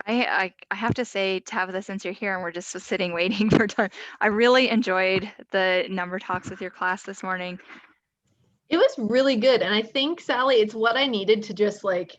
I have to say, Tabitha, since you're here and we're just sitting waiting for time, I really enjoyed the number talks with your class this morning. It was really good. And I think, Sally, it's what I needed to just like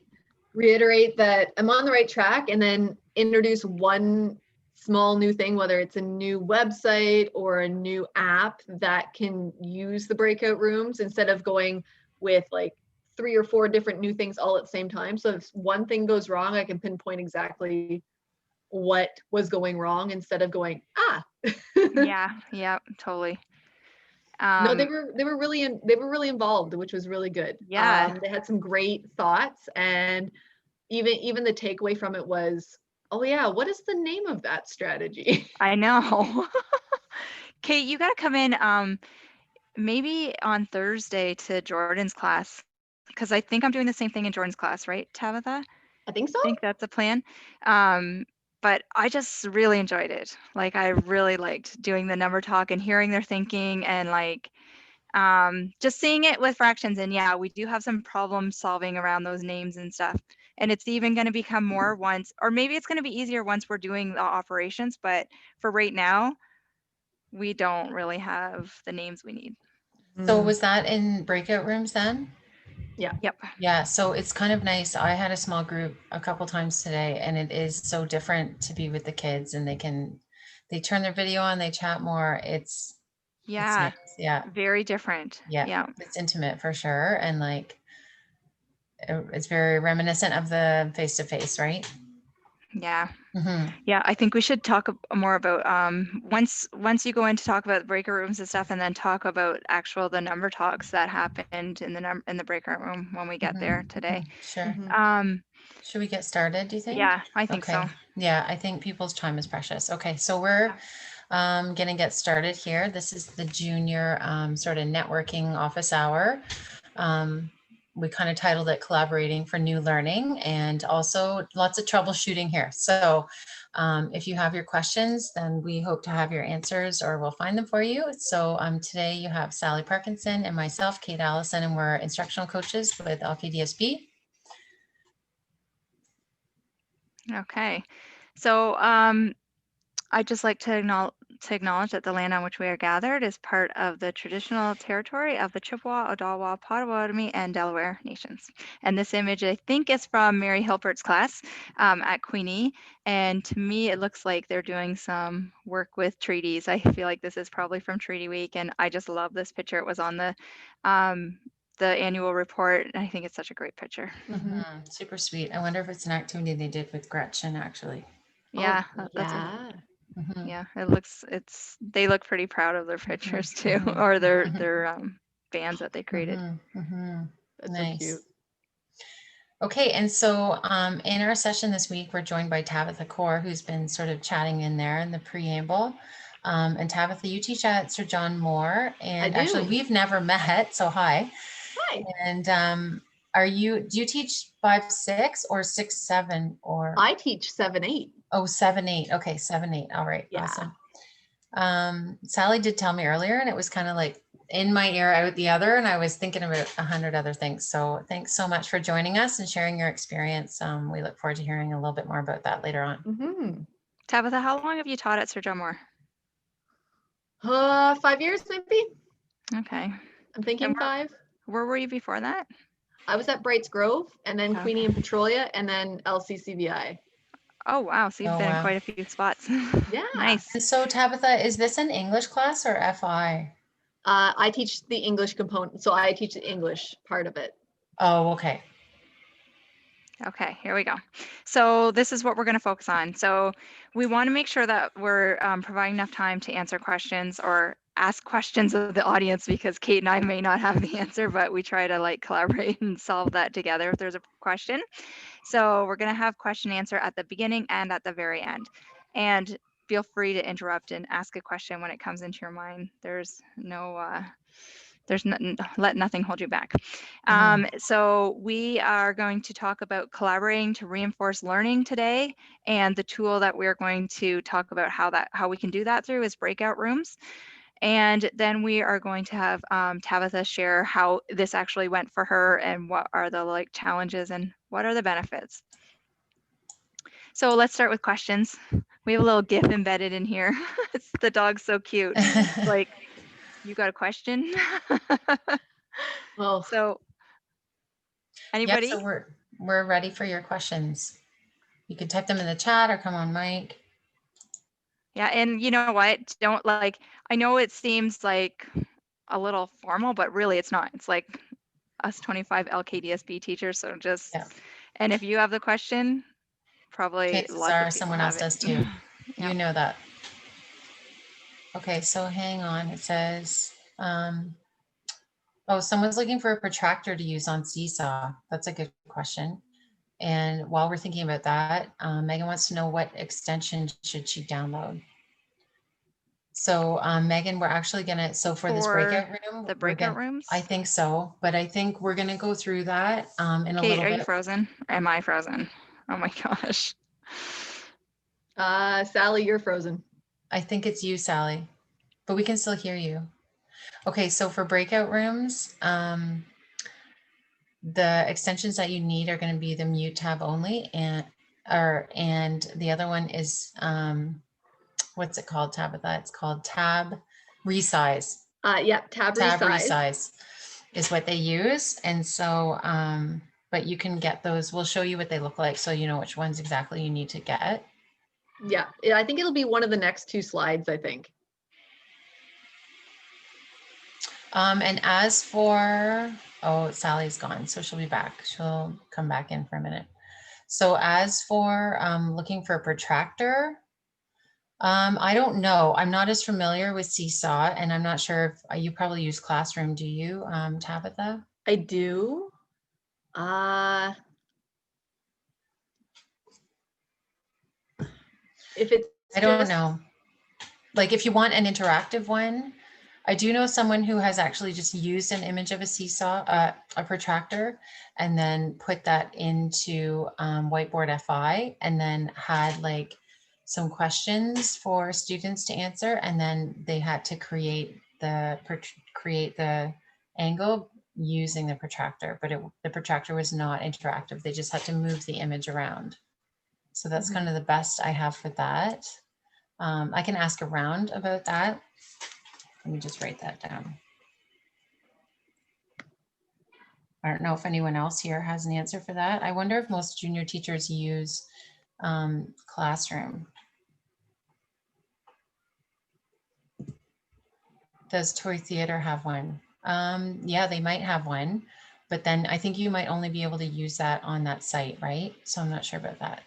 reiterate that I'm on the right track, and then introduce one small new thing, whether it's a new website or a new app that can use the breakout rooms, instead of going with like 3 or 4 different new things all at the same time. So if one thing goes wrong, I can pinpoint exactly what was going wrong instead of going, Yeah, totally. No, they were really involved, which was really good. Yeah. They had some great thoughts, and even the takeaway from it was, oh yeah, what is the name of that strategy? I know. Kate, you got to come in maybe on Thursday to Jordan's class, because I think I'm doing the same thing in Jordan's class, right, Tabitha? I think so. I think that's the plan. But I just really enjoyed it. Like, I really liked doing the number talk and hearing their thinking, and like just seeing it with fractions. And yeah, we do have some problem solving around those names and stuff. And it's even going to become more once, or maybe it's going to be easier once we're doing the operations. But for right now, we don't really have the names we need. So was that in breakout rooms then? Yeah. Yep. Yeah, so it's kind of nice. I had a small group a couple times today, and it is so different to be with the kids, and they turn their video on, they chat more. It's Yeah. nice. Yeah. Very different. Yeah. It's intimate for sure. And like, it's very reminiscent of the face-to-face, right? Yeah. Mm-hmm. Yeah, I think we should talk more about once you go in to talk about breakout rooms and stuff, and then talk about the number talks that happened in the breakout room when we get there today. Sure. Should we get started, do you think? Yeah, I think so. Yeah, I think people's time is precious. Okay, so we're gonna get started here. This is the junior sort of networking office hour. We kind of titled it Collaborating for New Learning, and also lots of troubleshooting here. So if you have your questions, then we hope to have your answers, or we'll find them for you. So today you have Sally Parkinson and myself, Kate Allison, and we're instructional coaches with LKDSB. Okay, so I'd just like to acknowledge that the land on which we are gathered is part of the traditional territory of the Chippewa, Odawa, Potawatomi, and Delaware nations. And this image, I think, is from Mary Hilpert's class at Queenie. And to me, it looks like they're doing some work with treaties. I feel like this is probably from Treaty Week, and I just love this picture. It was on the annual report, and I think it's such a great picture. Super sweet. I wonder if it's an activity they did with Gretchen, actually. Yeah, yeah, they look pretty proud of their pictures too, or their bands that they created. That's nice. So cute. Okay, and so in our session this week, we're joined by Tabitha Kaur, who's been sort of chatting in there in the preamble. And Tabitha, you teach at Sir John Moore, and actually we've never met, so hi. Hi. And do you teach 5-6 or 6-7 or? I teach 7-8. Oh, 7-8. Okay, 7-8. All right. Yeah. Awesome. Sally did tell me earlier, and it was kind of like in my ear, out the other, and I was thinking about 100 other things. So thanks so much for joining us and sharing your experience. We look forward to hearing a little bit more about that later on. Tabitha, how long have you taught at Sir John Moore? 5 years, maybe. Okay. I'm thinking 5. Where were you before that? I was at Brights Grove, and then Queenie and Petrolia, and then LCCVI. Oh, wow. So you've been in quite a few spots. Yeah. Nice. And so Tabitha, is this an English class or FI? I teach the English component. So I teach the English part of it. Oh, okay. Okay, here we go. So this is what we're going to focus on. So we want to make sure that we're providing enough time to answer questions or ask questions of the audience, because Kate and I may not have the answer, but we try to like collaborate and solve that together if there's a question. So we're going to have question answer at the beginning and at the very end. And feel free to interrupt and ask a question when it comes into your mind. There's let nothing hold you back. So we are going to talk about collaborating to reinforce learning today, and the tool that we're going to talk about how we can do that through is breakout rooms. And then we are going to have Tabitha share how this actually went for her and what are the challenges and what are the benefits. So let's start with questions. We have a little GIF embedded in here. The dog's so cute. Like, you got a question? Oh, So Yep, anybody? so we're ready for your questions. You can type them in the chat or come on mic. Yeah, and you know what? Don't like, I know it seems like a little formal, but really it's not. It's like us 25 LKDSB teachers. So just, Yeah. and if you have the question, probably Chances lots of are people someone have else it. does too. Yeah. You know that. Okay, so hang on. It says, oh, someone's looking for a protractor to use on Seesaw. That's a good question. And while we're thinking about that, Megan wants to know what extension should she download. So Megan, we're actually gonna, so for this breakout room, the we're breakout gonna, rooms? I think so, but I think we're gonna go through that in a Kate, little are you bit. frozen? Or am I frozen? Oh my gosh. Sally, you're frozen. I think it's you, Sally, but we can still hear you. Okay, so for breakout rooms, the extensions that you need are going to be the mute tab only, and the other one is what's it called, Tabitha? It's called tab resize. Yeah, tab resize is what they use, and so but you can get those. We'll show you what they look like so you know which ones exactly you need to get. Yeah, I think it'll be one of the next 2 slides, I think. And as for, oh, Sally's gone, so she'll be back. She'll come back in for a minute. So as for looking for a protractor, I don't know. I'm not as familiar with Seesaw, and I'm not sure if you probably use Classroom. Do you, Tabitha? I do. If it's I don't know. Like if you want an interactive one, I do know someone who has actually just used an image of a Seesaw, a protractor, and then put that into Whiteboard FI, and then had like some questions for students to answer, and then they had to create the angle using the protractor, but the protractor was not interactive. They just had to move the image around. So that's kind of the best I have for that. I can ask around about that. Let me just write that down. I don't know if anyone else here has an answer for that. I wonder if most junior teachers use Classroom. Does Toy Theater have one? Yeah, they might have one, but then I think you might only be able to use that on that site, right? So I'm not sure about that.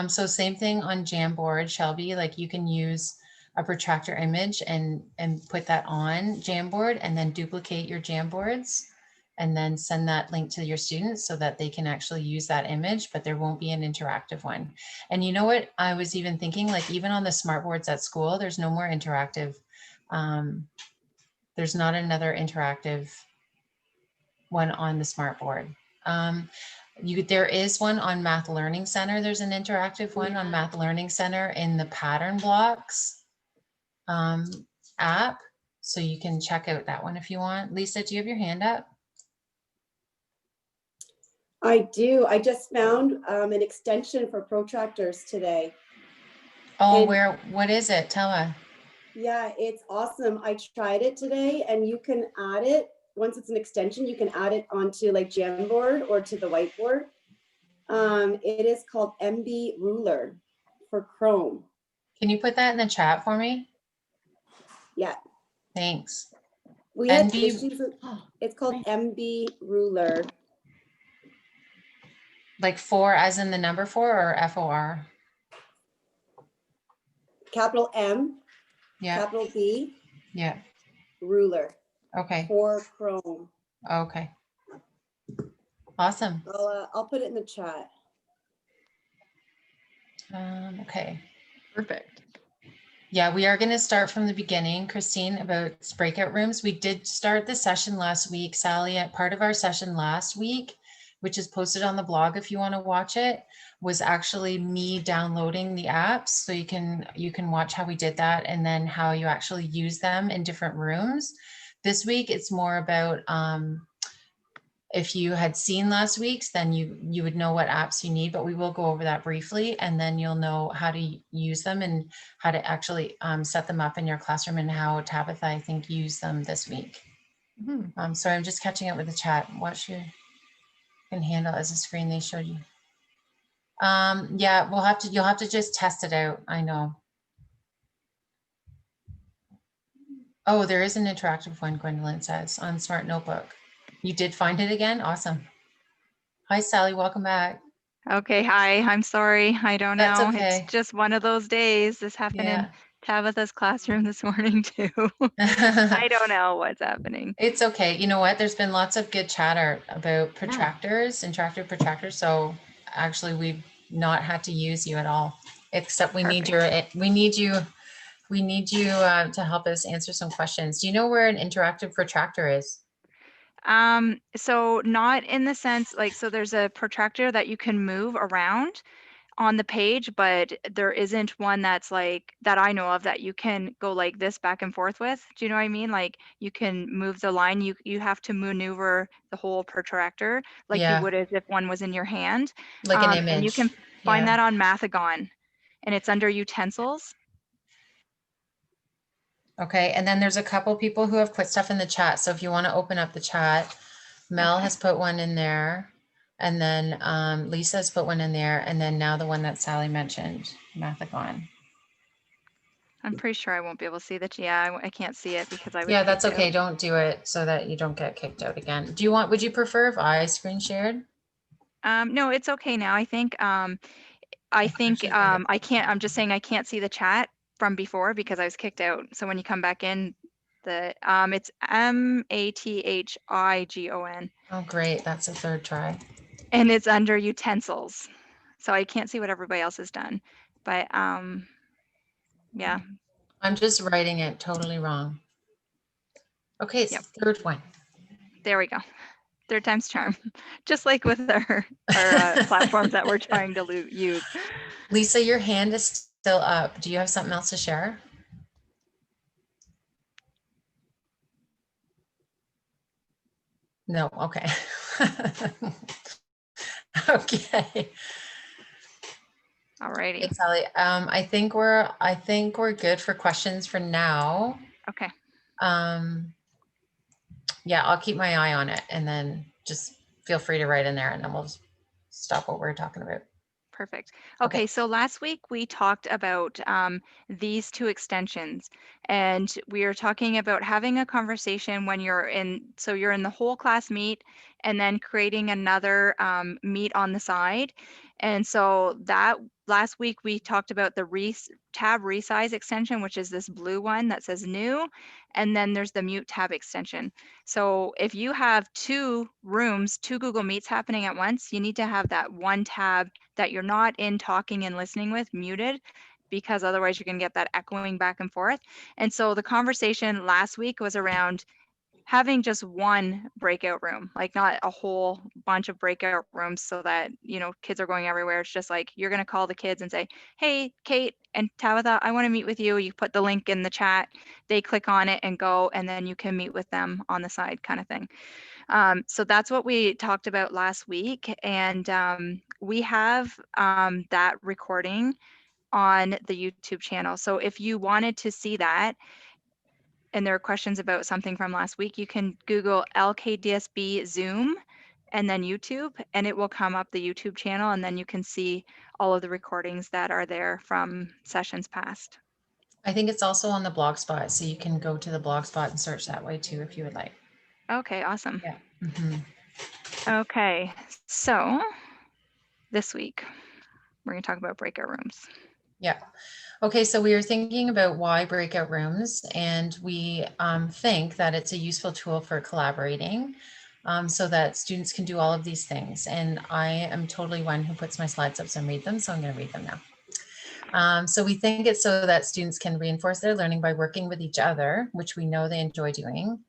So same thing on Jamboard, Shelby, like you can use a protractor image and put that on Jamboard and then duplicate your Jamboards and then send that link to your students so that they can actually use that image, but there won't be an interactive one. And you know what, I was even thinking, like even on the smart boards at school, there's no more interactive. There's not another interactive one on the smart board. There is one on Math Learning Center. There's an interactive one on Math Learning Center in the Pattern Blocks app. So you can check out that one if you want. Lisa, do you have your hand up? I do. I just found an extension for protractors today. Oh, and what is it? Tell me. Yeah, it's awesome. I tried it today and you can add it. Once it's an extension, you can add it onto like Jamboard or to the whiteboard. It is called MB Ruler for Chrome. Can you put that in the chat for me? Yeah. Thanks. We had issues with, it's called MB Ruler. Like 4 as in the number 4 or FOR? Capital M. Yeah. Capital B. Yeah. Ruler. Okay. For Chrome. Okay. Awesome. I'll put it in the chat. Okay. Perfect. Yeah, we are going to start from the beginning, Christine, about breakout rooms. We did start the session last week. Sally, at part of our session last week, which is posted on the blog if you want to watch it, was actually me downloading the apps. So you can watch how we did that and then how you actually use them in different rooms. This week, it's more about if you had seen last week's, then you would know what apps you need, but we will go over that briefly, and then you'll know how to use them and how to actually set them up in your classroom, and how Tabitha, I think, used them this week. Sorry, I'm just catching up with the chat. What you can handle as a screen they showed you. Yeah, you'll have to just test it out. I know. Oh, there is an interactive one, Gwendolyn says, on Smart Notebook. You did find it again? Awesome. Hi, Sally, welcome back. Okay, hi, I'm sorry. I don't That's know. okay. It's just one of those days. This happened in Tabitha's classroom this morning too. I don't know what's happening. It's okay. You know what? There's been lots of good chatter about protractors, interactive protractors. So actually we've not had to use you at all, except we need you to help us answer some questions. Do you know where an interactive protractor is? So not in the sense like, so there's a protractor that you can move around on the page, but there isn't one that's like, that I know of, that you can go like this back and forth with. Do you know what I mean? Like you can move the line, you have to maneuver the whole protractor like you would as if one was in your hand. Like an And you image. can find that on Mathagon, and it's under utensils. Okay, and then there's a couple people who have put stuff in the chat. So if you want to open up the chat, Mel has put one in there, and then Lisa has put one in there, and then now the one that Sally mentioned, Mathagon. I'm pretty sure I won't be able to see that. Yeah, I can't see it because I was Yeah, that's kicked okay. out. Don't do it so that you don't get kicked out again. Would you prefer if I screen shared? No, it's okay now. I think I can't, I'm just saying I can't see the chat from before because I was kicked out. So when you come back in, it's Mathigon. Oh, great. That's a third try. And it's under utensils. So I can't see what everybody else has done. But yeah. I'm just writing it totally wrong. Okay, it's the third one. There we go. Third time's charm. Just like with our platforms that we're trying to use. Lisa, your hand is still up. Do you have something else to share? No, okay. Okay. All righty. Hey, Sally. I think we're good for questions for now. Okay. Yeah, I'll keep my eye on it, and then just feel free to write in there, and then we'll stop what we're talking about. Perfect. Okay, so last week we talked about these two extensions, and we are talking about having a conversation when you're in the whole class meet, and then creating another meet on the side. And so that last week we talked about the tab resize extension, which is this blue one that says new, and then there's the mute tab extension. So if you have two Google Meets happening at once, you need to have that one tab that you're not in talking and listening with muted, because otherwise you're going to get that echoing back and forth. And so the conversation last week was around having just one breakout room, like not a whole bunch of breakout rooms so that, kids are going everywhere. It's just like, you're going to call the kids and say, hey, Kate and Tabitha, I want to meet with you. You put the link in the chat, they click on it and go, and then you can meet with them on the side, kind of thing. So that's what we talked about last week. And we have that recording on the YouTube channel. So if you wanted to see that, and there are questions about something from last week, you can Google LKDSB Zoom and then YouTube, and it will come up the YouTube channel, and then you can see all of the recordings that are there from sessions past. I think it's also on the Blogspot, so you can go to the Blogspot and search that way too if you would like. Okay, awesome. Yeah. Okay, so this week we're going to talk about breakout rooms. Yeah. Okay, so we are thinking about why breakout rooms, and we think that it's a useful tool for collaborating so that students can do all of these things. And I am totally one who puts my slides up and read them, so I'm going to read them now. So we think it's so that students can reinforce their learning by working with each other, which we know they enjoy doing,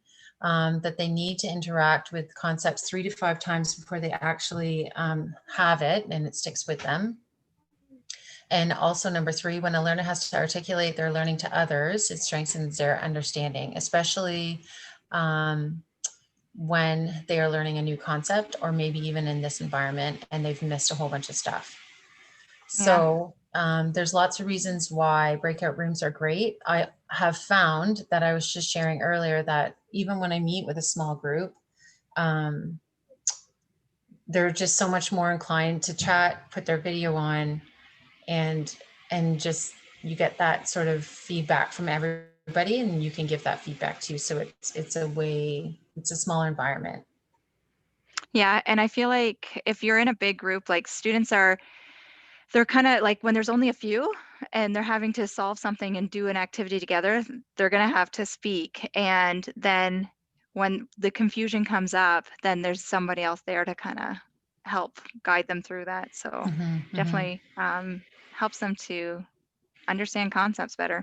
that they need to interact with concepts 3 to 5 times before they actually have it and it sticks with them. And also number 3, when a learner has to articulate their learning to others, it strengthens their understanding, especially when they are learning a new concept, or maybe even in this environment and they've missed a whole bunch of stuff. So there's lots of reasons why breakout rooms are great. I have found that, I was just sharing earlier, that even when I meet with a small group, they're just so much more inclined to chat, put their video on, and just, you get that sort of feedback from everybody, and you can give that feedback too. So it's a smaller environment. Yeah, and I feel like if you're in a big group, like students they're kind of like, when there's only a few and they're having to solve something and do an activity together, they're going to have to speak. And then when the confusion comes up, then there's somebody else there to kind of help guide them through that. So definitely helps them to understand concepts better.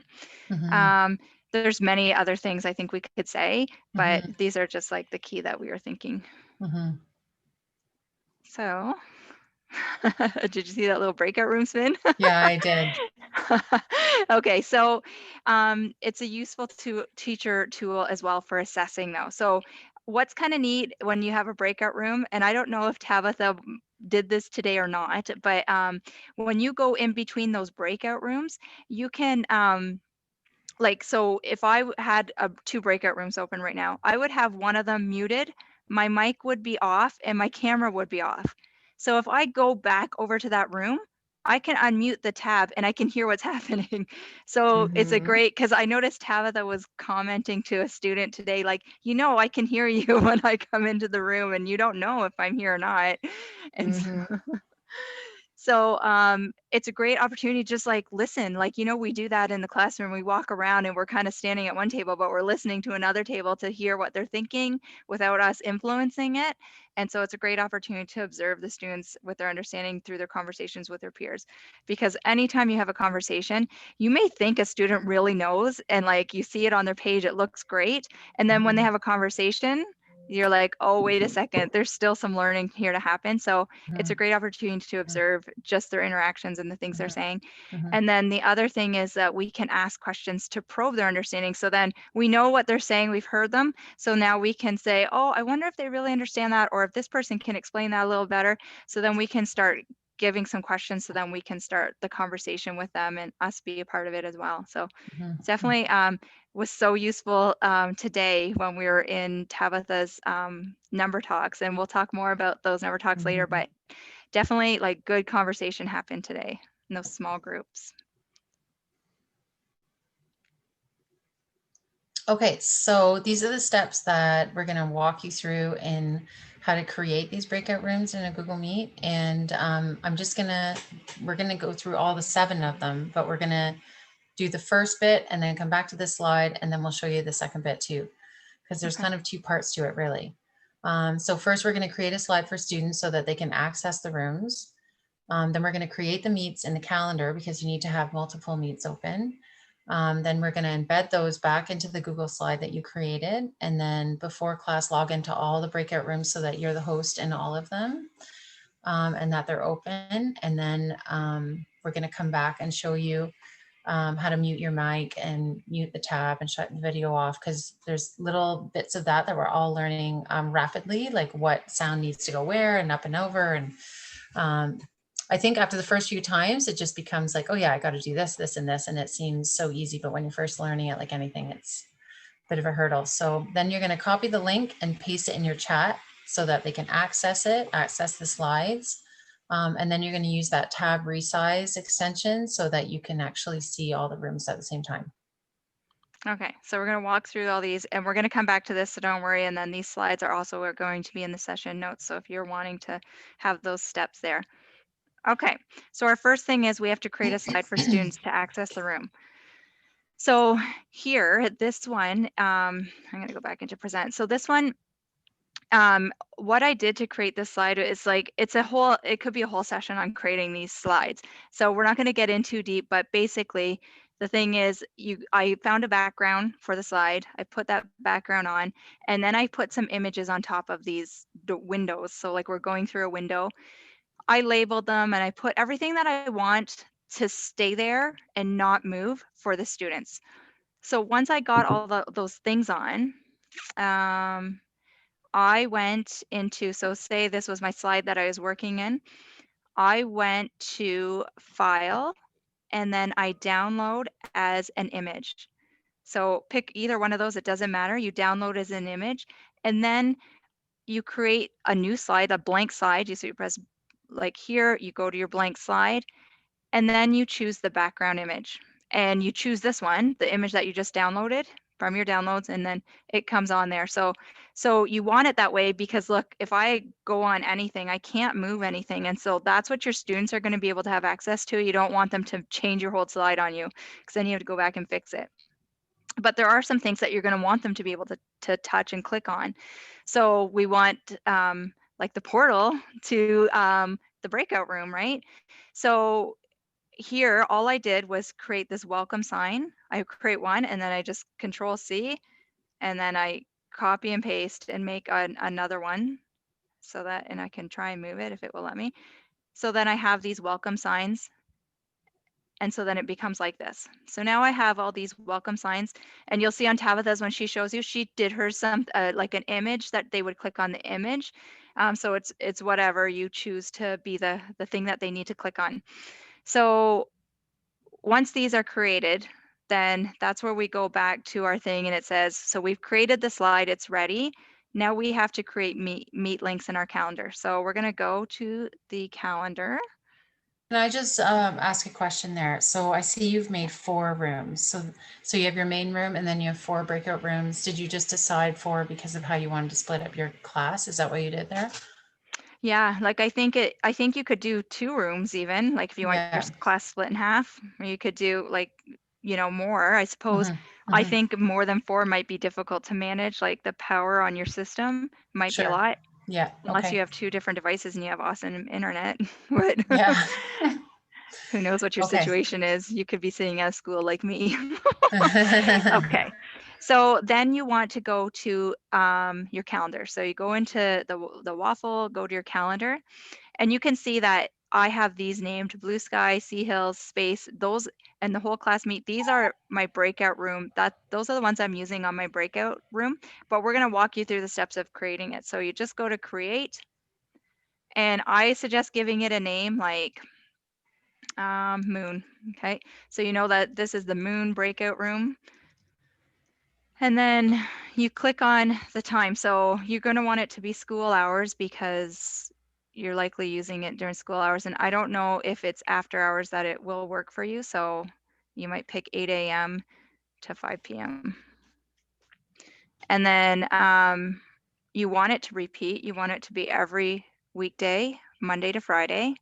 There's many other things I think we could say, but these are just like the key that we were thinking. So did you see that little breakout room spin? Yeah, I did. Okay, so it's a useful teacher tool as well for assessing though. So what's kind of neat when you have a breakout room, and I don't know if Tabitha did this today or not, but when you go in between those breakout rooms, you can like, so if I had two breakout rooms open right now, I would have one of them muted, my mic would be off, and my camera would be off. So if I go back over to that room, I can unmute the tab and I can hear what's happening. So it's a great, because I noticed Tabitha was commenting to a student today, like, I can hear you when I come into the room and you don't know if I'm here or not. And so it's a great opportunity to just like listen, like, we do that in the classroom. We walk around and we're kind of standing at one table, but we're listening to another table to hear what they're thinking without us influencing it. And so it's a great opportunity to observe the students with their understanding through their conversations with their peers. Because anytime you have a conversation, you may think a student really knows, and like you see it on their page, it looks great. And then when they have a conversation, you're like, oh, wait a second, there's still some learning here to happen. So it's a great opportunity to observe just their interactions and the things they're saying. And then the other thing is that we can ask questions to probe their understanding. So then we know what they're saying, we've heard them. So now we can say, oh, I wonder if they really understand that, or if this person can explain that a little better. So then we can start giving some questions, so then we can start the conversation with them and us be a part of it as well. So it's definitely was so useful today when we were in Tabitha's number talks, and we'll talk more about those number talks later, but definitely like good conversation happened today in those small groups. Okay, so these are the steps that we're going to walk you through in how to create these breakout rooms in a Google Meet. And we're going to go through all the 7 of them, but we're going to do the first bit and then come back to this slide, and then we'll show you the second bit too, because there's kind of 2 parts to it really. So first we're going to create a slide for students so that they can access the rooms. Then we're going to create the meets in the calendar, because you need to have multiple meets open. Then we're going to embed those back into the Google slide that you created. And then before class, log into all the breakout rooms so that you're the host in all of them, and that they're open. And then we're going to come back and show you how to mute your mic and mute the tab and shut the video off, because there's little bits of that we're all learning rapidly, like what sound needs to go where and up and over. And I think after the first few times, it just becomes like, oh yeah, I got to do this, this, and this. And it seems so easy. But when you're first learning it, like anything, it's a bit of a hurdle. So then you're going to copy the link and paste it in your chat so that they can access the slides. And then you're going to use that tab resize extension so that you can actually see all the rooms at the same time. Okay, so we're going to walk through all these, and we're going to come back to this, so don't worry. And then these slides are also going to be in the session notes, so if you're wanting to have those steps there. Okay, so our first thing is we have to create a slide for students to access the room. So here, this one, I'm going to go back into present. So this one, what I did to create this slide is like, it could be a whole session on creating these slides. So we're not going to get in too deep, but basically the thing is I found a background for the slide. I put that background on, and then I put some images on top of these windows. So like we're going through a window. I labeled them and I put everything that I want to stay there and not move for the students. So once I got all those things on, I went into, so say this was my slide that I was working in. I went to File, and then I download as an image. So pick either one of those, it doesn't matter. You download as an image, and then you create a new slide, a blank slide. You press like here, you go to your blank slide, and then you choose the background image. And you choose this one, the image that you just downloaded from your downloads, and then it comes on there. So you want it that way because look, if I go on anything, I can't move anything. And so that's what your students are going to be able to have access to. You don't want them to change your whole slide on you because then you have to go back and fix it. But there are some things that you're going to want them to be able to touch and click on. So we want like the portal to the breakout room, right? So here, all I did was create this welcome sign. I create one and then I just Control C and then I copy and paste and make another one so that, and I can try and move it if it will let me. So then I have these welcome signs. And so then it becomes like this. So now I have all these welcome signs, and you'll see on Tabitha's when she shows you, she did her some like an image that they would click on the image. So it's whatever you choose to be the thing that they need to click on. So once these are created, then that's where we go back to our thing, and it says, so we've created the slide, it's ready. Now we have to create meet links in our calendar. So we're going to go to the calendar. Can I just ask a question there? So I see you've made 4 rooms. So you have your main room and then you have 4 breakout rooms. Did you just decide 4 because of how you wanted to split up your class? Is that what you did there? Yeah, like I think you could do 2 rooms even, like if you want your Yeah. class split in half, or you could do like, more, I suppose. Mhm, I mhm. think more than 4 might be difficult to manage, like the power on your system might be a Sure. lot, Yeah. unless you Okay. have 2 different devices and you have awesome internet. But Yeah. who knows what your Okay. situation is? You could be sitting at school like me. Okay. So then you want to go to your calendar. So you go into the waffle, go to your calendar, and you can see that I have these named Blue Sky, Sea Hills, Space, those, and the whole class meet. These are my breakout room. Those are the ones I'm using on my breakout room, but we're going to walk you through the steps of creating it. So you just go to create, and I suggest giving it a name like moon. Okay. So you know that this is the moon breakout room. And then you click on the time. So you're going to want it to be school hours because you're likely using it during school hours. And I don't know if it's after hours that it will work for you. So you might pick 8 a.m. to 5 p.m. And then you want it to repeat. You want it to be every weekday, Monday to Friday.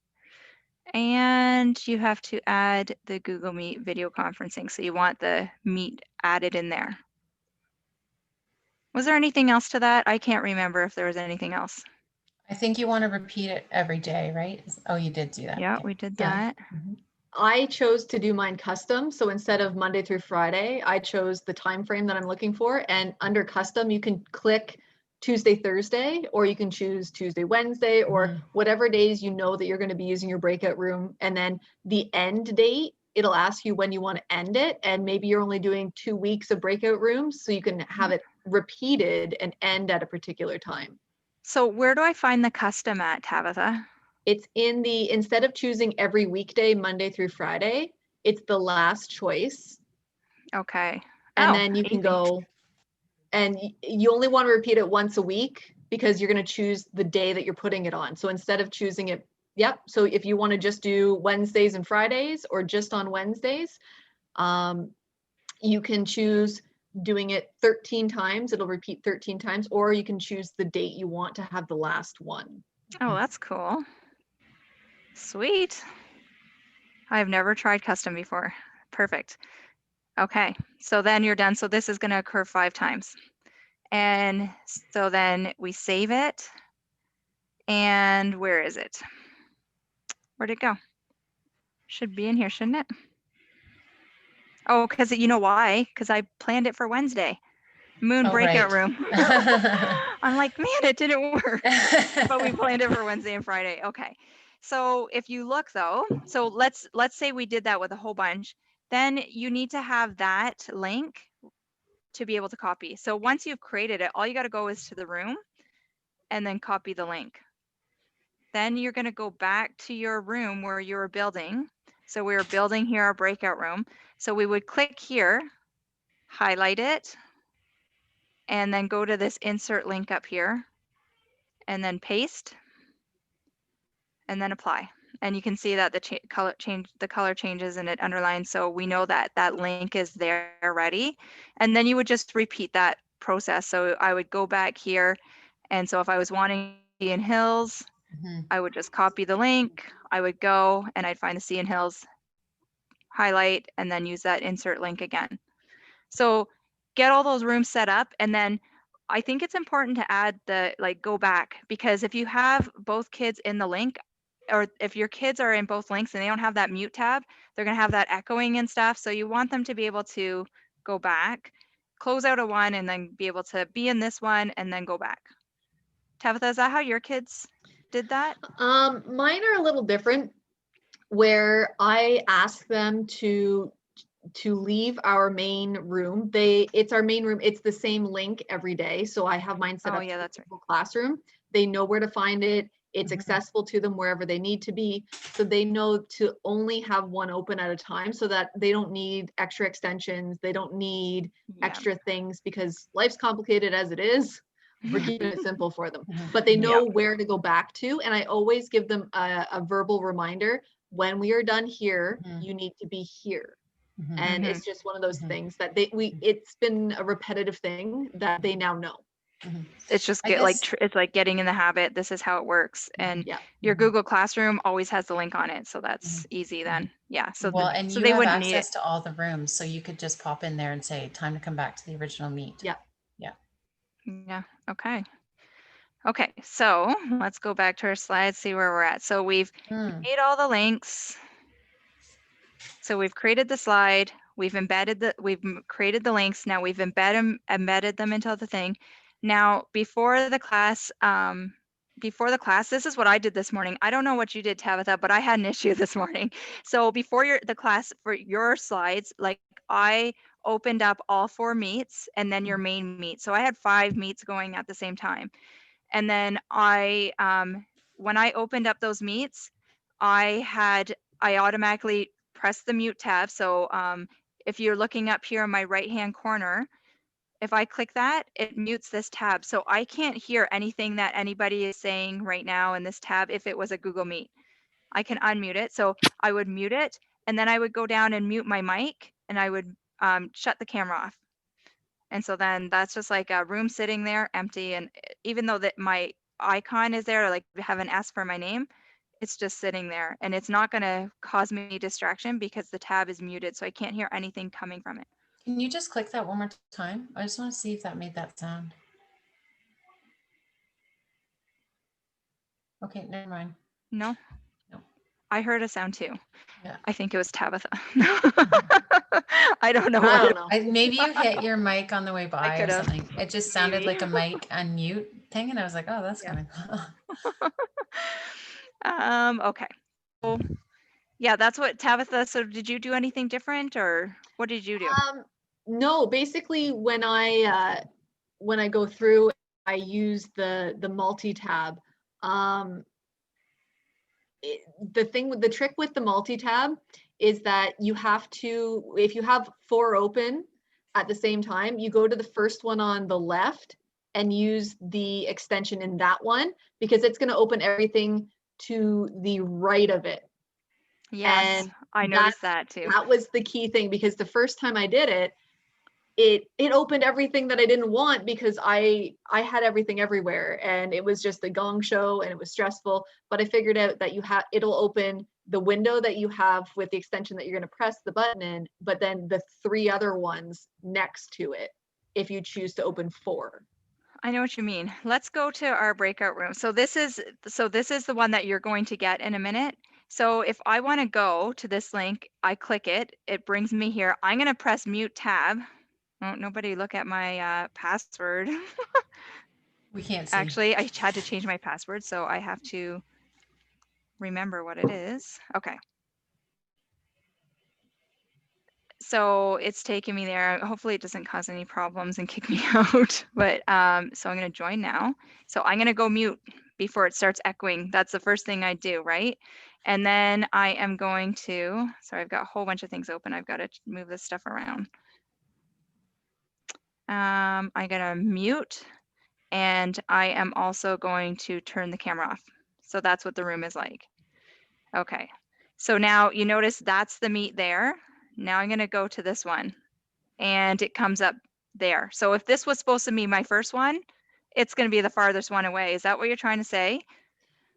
And you have to add the Google Meet video conferencing. So you want the Meet added in there. Was there anything else to that? I can't remember if there was anything else. I think you want to repeat it every day, right? Oh, you did do that. Yeah, we did Yeah. that. Mhm. I chose to do mine custom. So instead of Monday through Friday, I chose the time frame that I'm looking for. And under custom, you can click Tuesday, Thursday, or you can choose Tuesday, Wednesday, or Mhm. whatever days you know that you're going to be using your breakout room. And then the end date, it'll ask you when you want to end it. And maybe you're only doing 2 weeks of breakout rooms. So you can have it repeated and end at a particular time. So where do I find the custom at, Tabitha? It's in the, instead of choosing every weekday, Monday through Friday, it's the last choice. Okay. And Oh, then you can easy. go, and you only want to repeat it once a week because you're going to choose the day that you're putting it on. So instead of choosing it, yep. So if you want to just do Wednesdays and Fridays or just on Wednesdays, you can choose doing it 13 times. It'll repeat 13 times, or you can choose the date you want to have the last one. Oh, that's cool. Sweet. I've never tried custom before. Perfect. Okay, so then you're done. So this is going to occur 5 times. And so then we save it. And where is it? Where'd it go? Should be in here, shouldn't it? Oh, because you know why? Because I planned it for Wednesday. Moon Oh, breakout right. room. I'm like, man, it didn't work. But we planned it for Wednesday and Friday. Okay. So if you look though, so let's say we did that with a whole bunch, then you need to have that link to be able to copy. So once you've created it, all you got to go is to the room, and then copy the link. Then you're going to go back to your room where you were building. So we were building here our breakout room. So we would click here, highlight it, and then go to this insert link up here, and then paste, and then apply. And you can see that the color changes and it underlines. So we know that that link is there ready. And then you would just repeat that process. So I would go back here. And so if I was wanting in Hills, I would just copy the link. I would go and I'd find the Sea and Hills, highlight, and then use that insert link again. So get all those rooms set up. And then I think it's important to add the go back, because if you have both kids in the link, or if your kids are in both links and they don't have that mute tab, they're going to have that echoing and stuff. So you want them to be able to go back, close out of one, and then be able to be in this one and then go back. Tabitha, is that how your kids did that? Mine are a little different, where I ask them to leave our main room. It's our main room. It's the same link every day. So I have mine set up Yeah, to that's the Google Classroom. They know where to find it. It's Mhm. accessible to them wherever they need to be. So they know to only have one open at a time, so that they don't need extra extensions. They don't need Yeah. extra things, because life's complicated as it is. We're keeping it simple for them, Mhm. but they know where to go back to. And I always give them a verbal reminder: when we are done here, Mhm. you need to be here. Mhm. And Mhm. it's just one of those Mhm. things that it's been a repetitive thing that they now know. Mhm. It's just I get guess- it's like getting in the habit. This is how it works. And Yeah. your Mhm. Google Classroom always has the link on it. So that's Mhm. easy then. Yeah. So Well, and so you they have wouldn't need it. access to all the rooms, so you could just pop in there and say, time to come back to the original meet. Yeah. Yeah. Okay. Okay. So let's go back to our slides, see where we're at. So we've Mm. made all the links. So we've created the slide. We've created the links. Now we've embedded them into the thing. Now before the class, this is what I did this morning. I don't know what you did, Tabitha, but I had an issue this morning. So before the class for your slides, like I opened up all 4 meets and then your main meet. So I had 5 meets going at the same time. And then when I opened up those meets, I automatically pressed the mute tab. So if you're looking up here in my right-hand corner, if I click that, it mutes this tab. So I can't hear anything that anybody is saying right now in this tab if it was a Google Meet. I can unmute it. So I would mute it, and then I would go down and mute my mic, and I would shut the camera off. And so then that's just like a room sitting there empty. And even though that my icon is there, like have an S for my name, it's just sitting there, and it's not going to cause me distraction because the tab is muted. So I can't hear anything coming from it. Can you just click that one more time? I just want to see if that made that sound. Okay, never mind. No? No. I heard a sound too. Yeah. I think it was Tabitha. I don't know. I don't know. Maybe you hit your mic on the way by or could've. something. It just sounded Maybe. like a mic unmute thing, and I was like, oh, that's Yeah. kind of. Okay. So, yeah, that's what Tabitha. So did you do anything different, or what did you do? No, basically when I go through, I use the multi-tab. The trick with the multi-tab is that you have to, if you have 4 open at the same time, you go to the first one on the left and use the extension in that one, because it's going to open everything to the right of it. Yes, And I noticed that too. that was the key thing, because the first time I did it, it opened everything that I didn't want, because I had everything everywhere, and it was just a gong show and it was stressful. But I figured out that it'll open the window that you have with the extension that you're going to press the button in, but then the 3 other ones next to it, if you choose to open 4. I know what you mean. Let's go to our breakout room. So this is the one that you're going to get in a minute. So if I want to go to this link, I click it. It brings me here. I'm going to press mute tab. Oh, nobody look at my password. We can't see. Actually, I had to change my password, so I have to remember what it is. Okay. So it's taking me there. Hopefully it doesn't cause any problems and kick me out. But so I'm going to join now. So I'm going to go mute before it starts echoing. That's the first thing I do, right? And then I am going to, sorry, I've got a whole bunch of things open. I've got to move this stuff around. I'm going to mute, and I am also going to turn the camera off. So that's what the room is like. Okay. So now you notice that's the meet there. Now I'm going to go to this one, and it comes up there. So if this was supposed to be my first one, it's going to be the farthest one away. Is that what you're trying to say?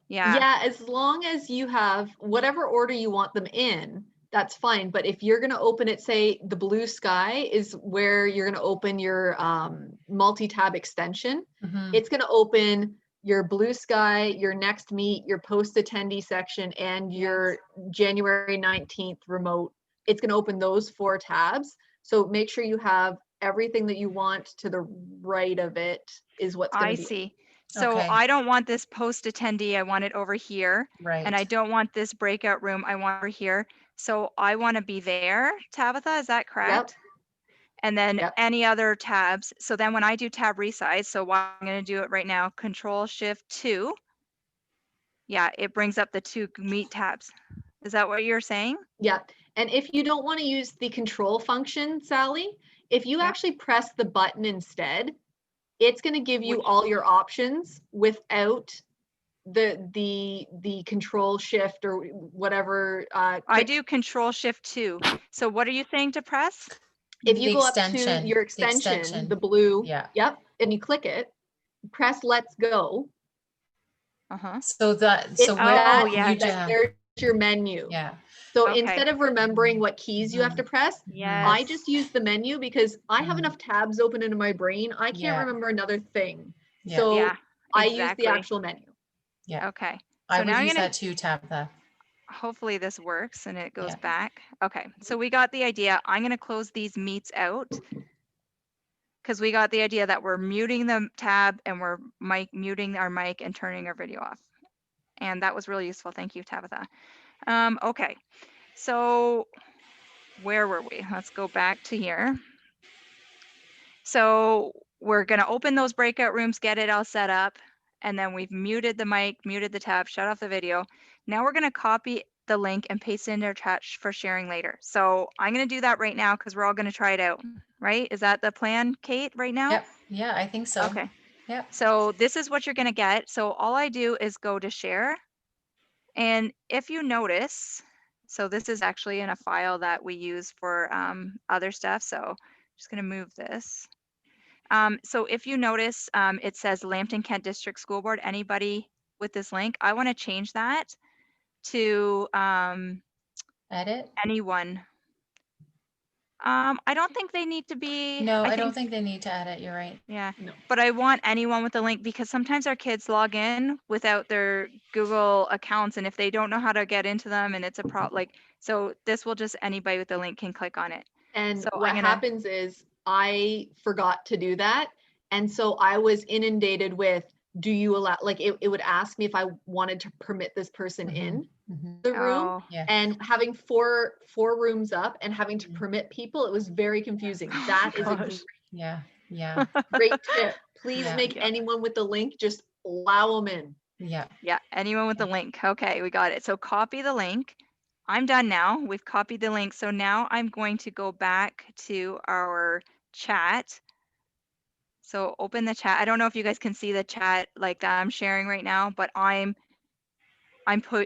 Yeah. Yeah, as long as you have whatever order you want them in, that's fine. But if you're going to open it, say the blue sky is where you're going to open your multi-tab extension. Mhm. It's going to open your blue sky, your next meet, your post attendee section, and your January 19th remote. It's going to open those 4 tabs. So make sure you have everything that you want to the right of it is what's going I to be. see. So Okay. I don't want this post attendee. I want it over here. Right. And I don't want this breakout room. I want over here. So I want to be there, Tabitha. Is that correct? And then Yep. any other tabs. So then when I do tab resize, so I'm going to do it right now, Control Shift 2. Yeah, it brings up the 2 meet tabs. Is that what you're saying? Yeah. And if you don't want to use the control function, Sally, if you Yeah. actually press the button instead, it's going to give you Which- all your options without the control shift or whatever. I do Control Shift 2. So what are you saying to press? If you The go up to extension, your the extension, extension. the blue, Yeah. yep, and you click it, press let's go. Uh-huh. So that, It's so where Oh, that, yeah. you that just, there's your menu. yeah. So Okay. instead of remembering what keys you have to press, Yes. I just use the menu because I have enough tabs open in my brain. I can't Yeah. remember another thing. Yeah. So Yeah, I use exactly. the actual menu. Yeah. Okay. I So would now I'm use gonna, that too, Tabitha. hopefully this works and it goes Yeah. back. Okay, so we got the idea. I'm gonna close these meets out because we got the idea that we're muting the tab and we're muting our mic and turning our video off. And that was really useful. Thank you, Tabitha. Okay, so where were we? Let's go back to here. So we're gonna open those breakout rooms, get it all set up, and then we've muted the mic, muted the tab, shut off the video. Now we're gonna copy the link and paste it into our chat for sharing later. So I'm gonna do that right now because we're all gonna try it out, right? Is that the plan, Kate, right now? Yep. Yeah, I think so. Okay. Yep. So this is what you're gonna get. So all I do is go to share. And if you notice, so this is actually in a file that we use for other stuff. So I'm just gonna move this. So if you notice, it says Lambton Kent District School Board. Anybody with this link, I want to change that to Edit? anyone. I don't think they need to be. No, I don't think they need to edit. You're right. Yeah, No. but I want anyone with the link because sometimes our kids log in without their Google accounts, and if they don't know how to get into them, and it's a so this will just anybody with the link can click on it. And So what I'm gonna. happens is I forgot to do that. And so I was inundated with, do you allow, like it would ask me if I wanted to permit this person Mhm. in Mhm. the room. Oh, Yeah. And having four rooms up and having to permit people, it was very confusing. Oh That my is a gosh. Yeah. Yeah. great tip. Please Yeah. make Yeah. anyone with the link, just allow them in. Yeah. Yeah, anyone with the link. Okay, we got it. So copy the link. I'm done now. We've copied the link. So now I'm going to go back to our chat. So open the chat. I don't know if you guys can see the chat like that I'm sharing right now, but I'm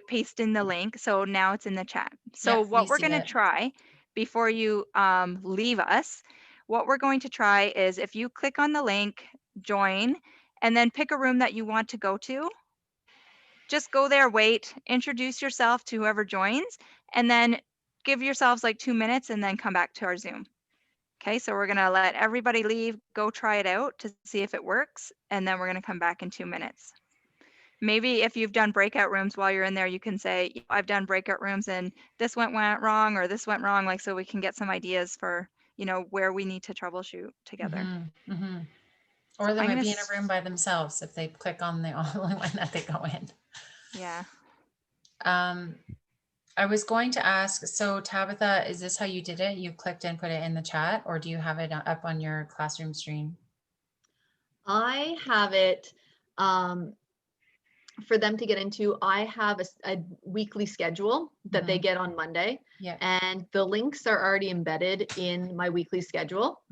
pasting the link. So now it's in the chat. So Yep, what we we're see going to it. try before you leave us, what we're going to try is if you click on the link, join, and then pick a room that you want to go to. Just go there, wait, introduce yourself to whoever joins, and then give yourselves like 2 minutes and then come back to our Zoom. Okay, so we're gonna let everybody leave, go try it out to see if it works, and then we're gonna come back in 2 minutes. Maybe if you've done breakout rooms while you're in there, you can say, I've done breakout rooms and this went wrong or this went wrong, like so we can get some ideas for, where we need to troubleshoot together. Mhm. Mhm. Or So they I'm might gonna be in a room by themselves if they click on the only one that they go in. Yeah. I was going to ask, so Tabitha, is this how you did it? You clicked and put it in the chat, or do you have it up on your classroom screen? I have it for them to get into. I have a weekly schedule that they get on Monday. Yeah. And the links are already embedded in my weekly schedule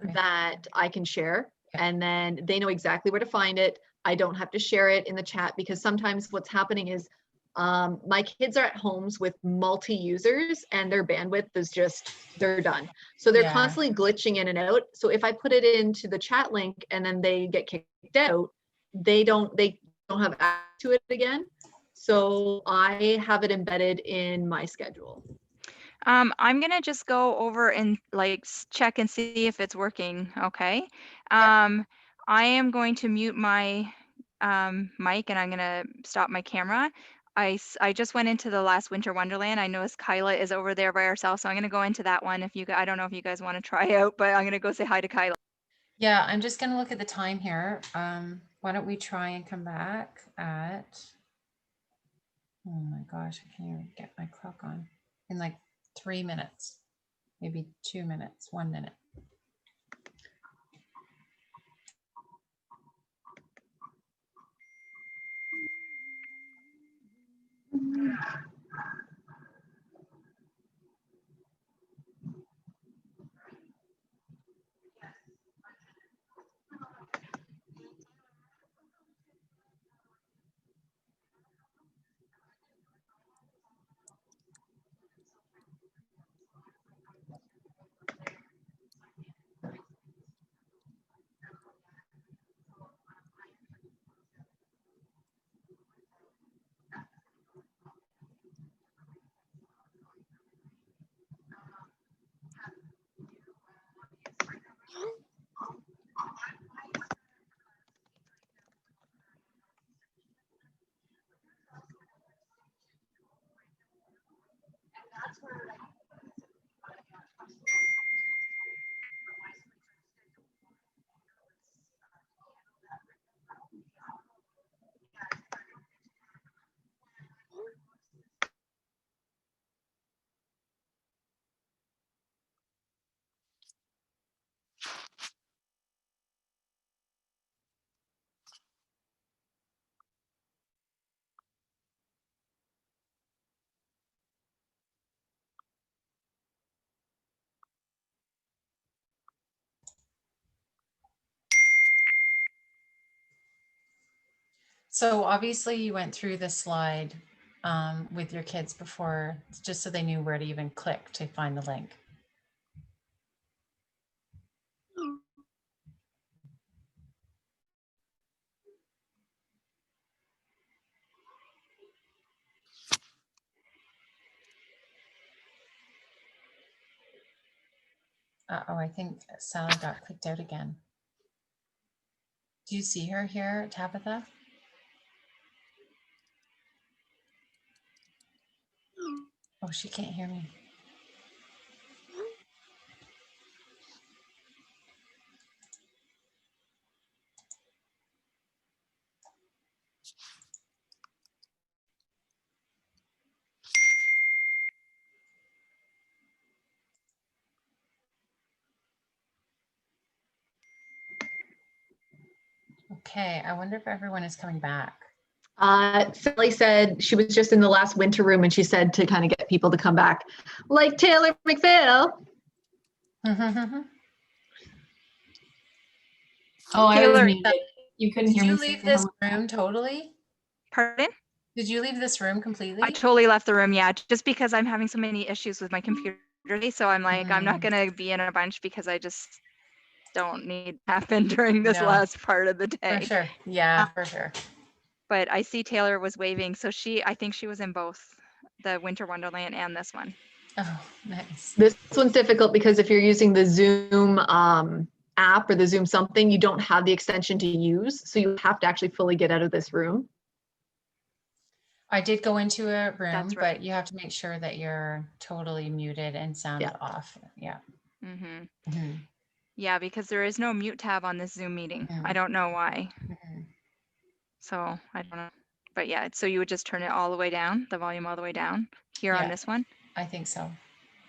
Okay. that I can share. Okay. And then they know exactly where to find it. I don't have to share it in the chat, because sometimes what's happening is my kids are at homes with multi-users and their bandwidth is just, they're done. So they're Yeah. constantly glitching in and out. So if I put it into the chat link and then they get kicked out, they don't have access to it again. So I have it embedded in my schedule. I'm gonna just go over and like check and see if it's working. Okay. I am going to mute my mic and I'm gonna stop my camera. I just went into the last Winter Wonderland. I noticed Kyla is over there by herself, so I'm gonna go into that one. If you, I don't know if you guys want to try out, but I'm gonna go say hi to Kyla. Yeah, I'm just gonna look at the time here. Why don't we try and come back at, oh my gosh, I can't even get my clock on, in like 3 minutes, maybe 2 minutes, 1 minute. So obviously you went through this slide with your kids before, just so they knew where to even click to find the link. Uh-oh, I think Sally got clicked out again. Do you see her here, Tabitha? Oh, she can't hear me. Okay, I wonder if everyone is coming back. Sally said she was just in the last winter room and she said to kind of get people to come back, like Taylor McPhail. Oh, I was Taylor, muted. You couldn't Did hear you me. leave this room totally? pardon? Did you leave this room completely? I totally left the room, yeah, just because I'm having so many issues with my computer today. So I'm like, I'm not gonna be in a bunch because I just don't need to happen during this No. last part of the day. For sure. Yeah, for sure. But I see Taylor was waving, so I think she was in both the Winter Wonderland and this one. Oh, nice. This one's difficult because if you're using the Zoom app or the Zoom something, you don't have the extension to use. So you have to actually fully get out of this room. I did go into a room, That's right. but you have to make sure that you're totally muted and sound off. Yeah. Yeah, because there is no mute tab on this Zoom meeting. I don't know why. So I don't know. But yeah, so you would just turn it all the way down, the volume all the way down here on Yeah. this one? I think so.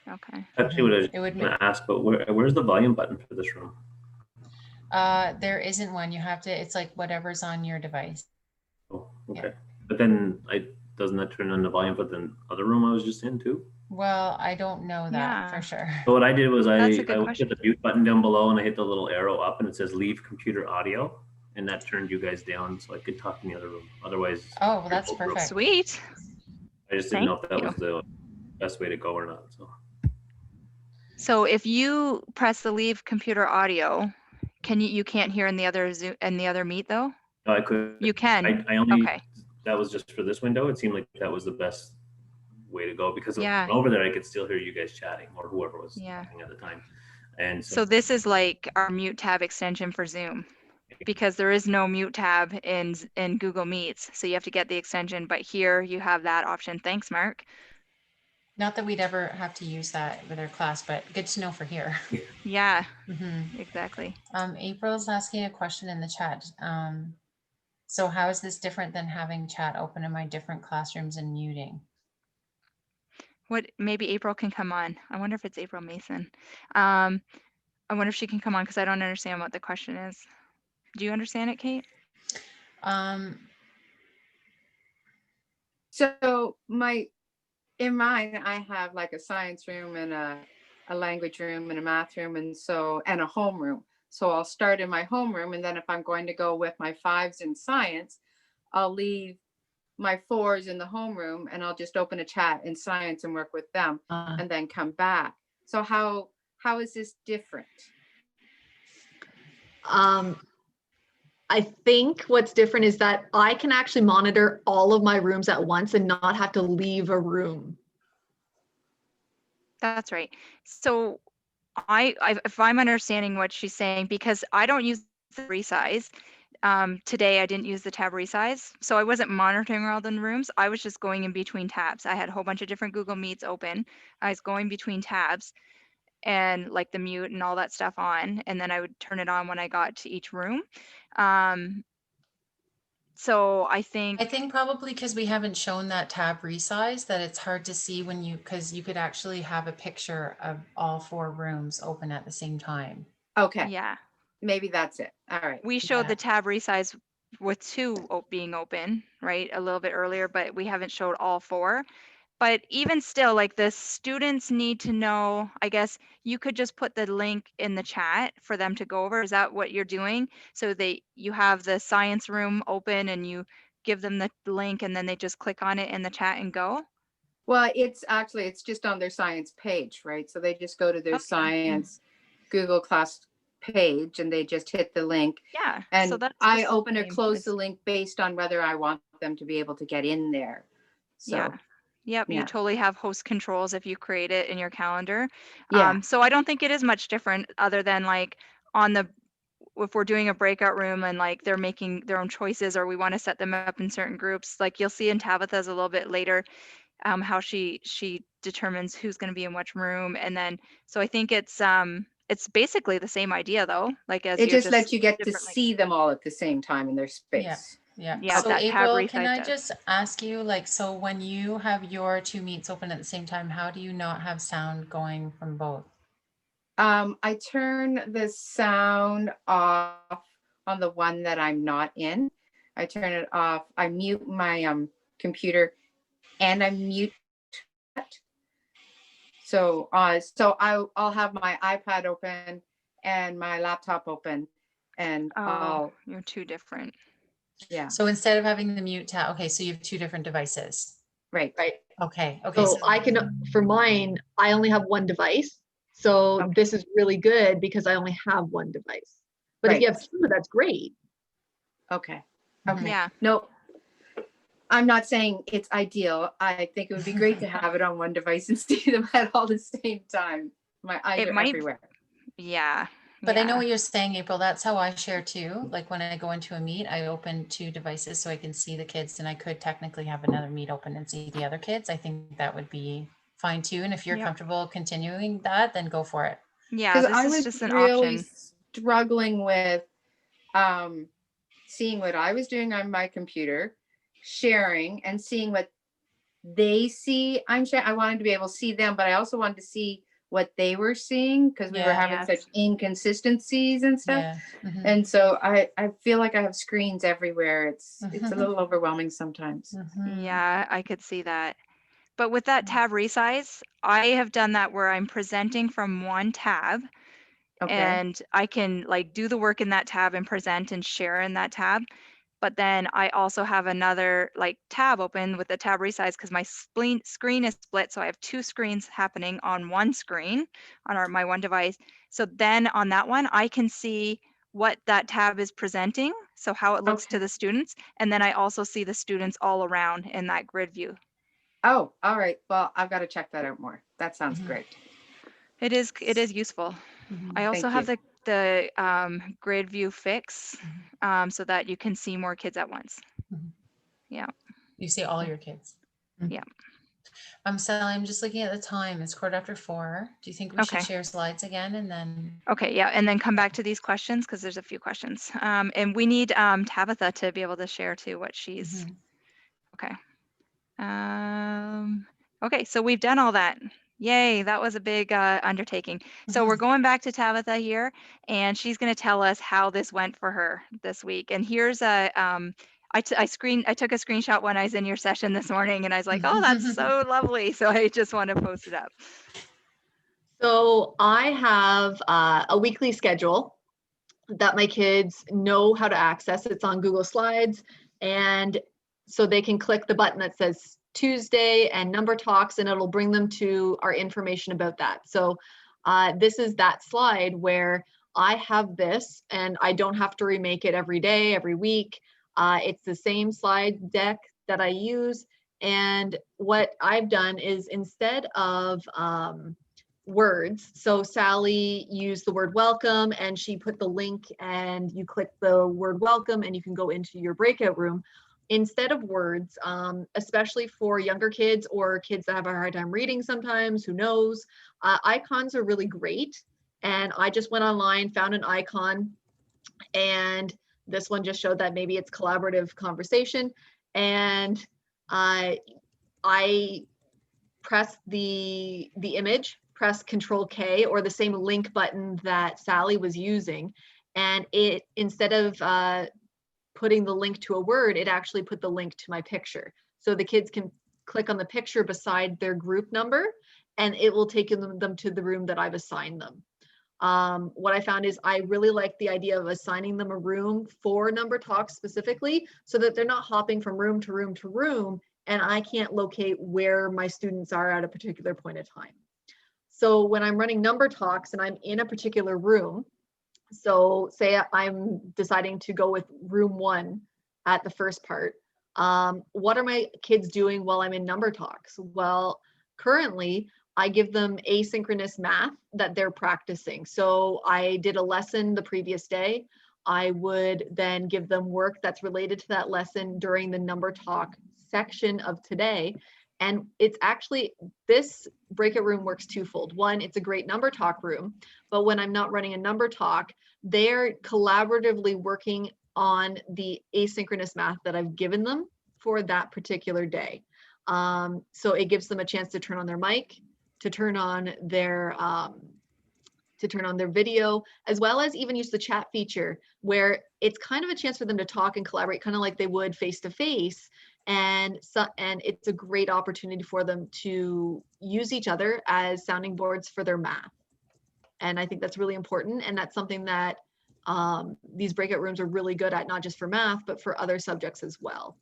Okay. Actually, what I was It would going to ask, but where's the volume button for this room? there isn't one. You have to, it's like whatever's on your device. Oh, okay. But then doesn't that turn on the volume for the other room I was just in too? Well, I don't know that for Yeah. sure. So what I did was That's a I good looked at question. the mute button down below and I hit the little arrow up and it says leave computer audio, and that turned you guys down so I could talk in the other room. Otherwise, Oh, well, that's you're both broke. perfect. Sweet. I just didn't know if that Thank was the best way to go or not. So So if you press the leave computer audio, you can't hear in the other Zoom and the other Meet though? no, I could. You can. I only Okay. that was just for this window. It seemed like that was the best way to go because Yeah. over there I could still hear you guys chatting or whoever was Yeah. talking at the time. And So this is like our mute tab extension for Zoom because there is no mute tab in Google Meets. So you have to get the extension, but here you have that option. Thanks, Mark. Not that we'd ever have to use that with our class, but good to know for here. Yeah, Mm-hmm. exactly. April's asking a question in the chat. So how is this different than having chat open in my different classrooms and muting? Maybe April can come on. I wonder if it's April Mason. I wonder if she can come on because I don't understand what the question is. Do you understand it, Kate? So in mine, I have like a science room and a language room and a math room and a homeroom. So I'll start in my homeroom, and then if I'm going to go with my 5s in science, I'll leave my 4s in the homeroom and I'll just open a chat in science and work with them and then come back. So how is this different? I think what's different is that I can actually monitor all of my rooms at once and not have to leave a room. That's right. So if I'm understanding what she's saying, because I don't use the resize, today I didn't use the tab resize, so I wasn't monitoring all the rooms. I was just going in between tabs. I had a whole bunch of different Google Meets open. I was going between tabs and like the mute and all that stuff on, and then I would turn it on when I got to each room. So I think probably because we haven't shown that tab resize, that it's hard to see because you could actually have a picture of all 4 rooms open at the same time. Okay. Yeah. Maybe that's it. All right. We showed Yeah. the tab resize with 2 being open, right? A little bit earlier, but we haven't showed all 4. But even still, like the students need to know, I guess you could just put the link in the chat for them to go over. Is that what you're doing? So you have the science room open and you give them the link and then they just click on it in the chat and go? Well, it's just on their science page, right? So they just go to their Okay. science Google Class page and they just hit the link. Yeah. And so that's I just open or same close as- the link based on whether I want them to be able to get in there. So Yeah. Yep, yeah. you totally have host controls if you create it in your calendar. Yeah. So I don't think it is much different other than like if we're doing a breakout room and like they're making their own choices or we want to set them up in certain groups, like you'll see in Tabitha's a little bit later how she determines who's going to be in which room. And then, so I think it's basically the same idea though, like as It you're just lets you get to differently. see them all at the same time in their space. Yeah. Yeah, So that tab April, can resize I does. just ask you, like, so when you have your 2 meets open at the same time, how do you not have sound going from both? I turn the sound off on the one that I'm not in. I turn it off. I mute my computer and I mute it. So I'll have my iPad open and my laptop open and You're 2 different. yeah. So instead of having the mute tab, okay, so you have 2 different devices. Right. Okay. So I can, for mine, I only have one device. So Okay. this is really good because I only have one device. But if you have 2, that's great. Okay. Mhm. Okay. Yeah. No, I'm not saying it's ideal. I think it would be great to have it on one device and see them at all the same time. My eyes It are might- everywhere. Yeah. But I know yeah. what you're saying, April. That's how I share too. Like when I go into a meet, I open 2 devices so I can see the kids, and I could technically have another meet open and see the other kids. I think that would be fine too. And if you're Yep. comfortable continuing that, then go for it. Yeah, Because I this is was just an really option. struggling with seeing what I was doing on my computer, sharing and seeing what they see I'm sharing. I wanted to be able to see them, but I also wanted to see what they were seeing because we were Yeah. having Yes. such inconsistencies and stuff. Yeah. Mhm. And so I feel like I have screens everywhere. It's a little overwhelming sometimes. Mhm. Yeah, I could see that. But with that tab resize, I have done that where I'm presenting from one tab Okay. and I can like do the work in that tab and present and share in that tab. But then I also have another like tab open with the tab resize because my screen is split. So I have two screens happening on one screen on my one device. So then on that one, I can see what that tab is presenting. So how it looks to Okay. the students. And then I also see the students all around in that grid view. Oh, all right. Well, I've got to check that out more. That sounds Mhm. great. It is useful. Mhm. I also Thank have you. the grid view fix so that you can see more kids at once. Mhm. Yeah. You see all your kids. Yeah. Sally, I'm just looking at the time. It's 4:15. Do you think we should Okay. share slides again and then? Okay. Yeah. And then come back to these questions because there's a few questions. And we need Tabitha to be able to share too what she's. Mhm. Okay. Okay. So we've done all that. Yay, that was a big undertaking. So we're Mhm. going back to Tabitha here, and she's going to tell us how this went for her this week. And here's a, I took a screenshot when I was in your session this morning, and I was like, oh, that's so lovely. So I just want to post it up. So I have a weekly schedule that my kids know how to access. It's on Google Slides, and so they can click the button that says Tuesday and Number Talks, and it'll bring them to our information about that. So this is that slide where I have this, and I don't have to remake it every day, every week. It's the same slide deck that I use. And what I've done is instead of words. So Sally used the word welcome and she put the link and you click the word welcome and you can go into your breakout room. Instead of words, especially for younger kids or kids that have a hard time reading sometimes, who knows, icons are really great. And I just went online, found an icon, and this one just showed that maybe it's collaborative conversation. And I press the image, press Control K or the same link button that Sally was using, and it, instead of putting the link to a word, it actually put the link to my picture. So the kids can click on the picture beside their group number and it will take them to the room that I've assigned them. What I found is I really like the idea of assigning them a room for Number Talks specifically so that they're not hopping from room to room to room and I can't locate where my students are at a particular point of time. So when I'm running Number Talks and I'm in a particular room, so say I'm deciding to go with room 1 at the first part, what are my kids doing while I'm in Number Talks? Well, currently I give them asynchronous math that they're practicing. So I did a lesson the previous day. I would then give them work that's related to that lesson during the Number Talk section of today. And it's actually, this breakout room works twofold. One, it's a great Number Talk room, but when I'm not running a Number Talk, they're collaboratively working on the asynchronous math that I've given them for that particular day. So it gives them a chance to turn on their mic, to turn on their video, as well as even use the chat feature where it's kind of a chance for them to talk and collaborate kind of like they would face to face. And it's a great opportunity for them to use each other as sounding boards for their math. And I think that's really important. And that's something that these breakout rooms are really good at, not just for math, but for other subjects as well.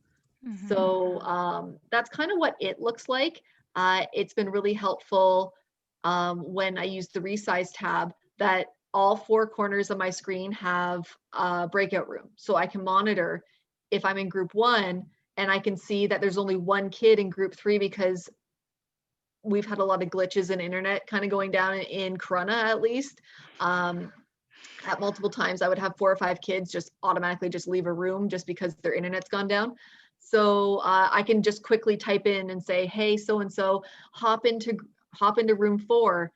Mhm. So that's kind of what it looks like. It's been really helpful when I use the resize tab that all 4 corners of my screen have a breakout room. So I can monitor if I'm in group 1 and I can see that there's only 1 kid in group 3 because we've had a lot of glitches in internet kind of going down in Corona at least. At multiple times I would have 4 or 5 kids just automatically just leave a room just because their internet's gone down. So I can just quickly type in and say, hey, so-and-so, hop into room 4.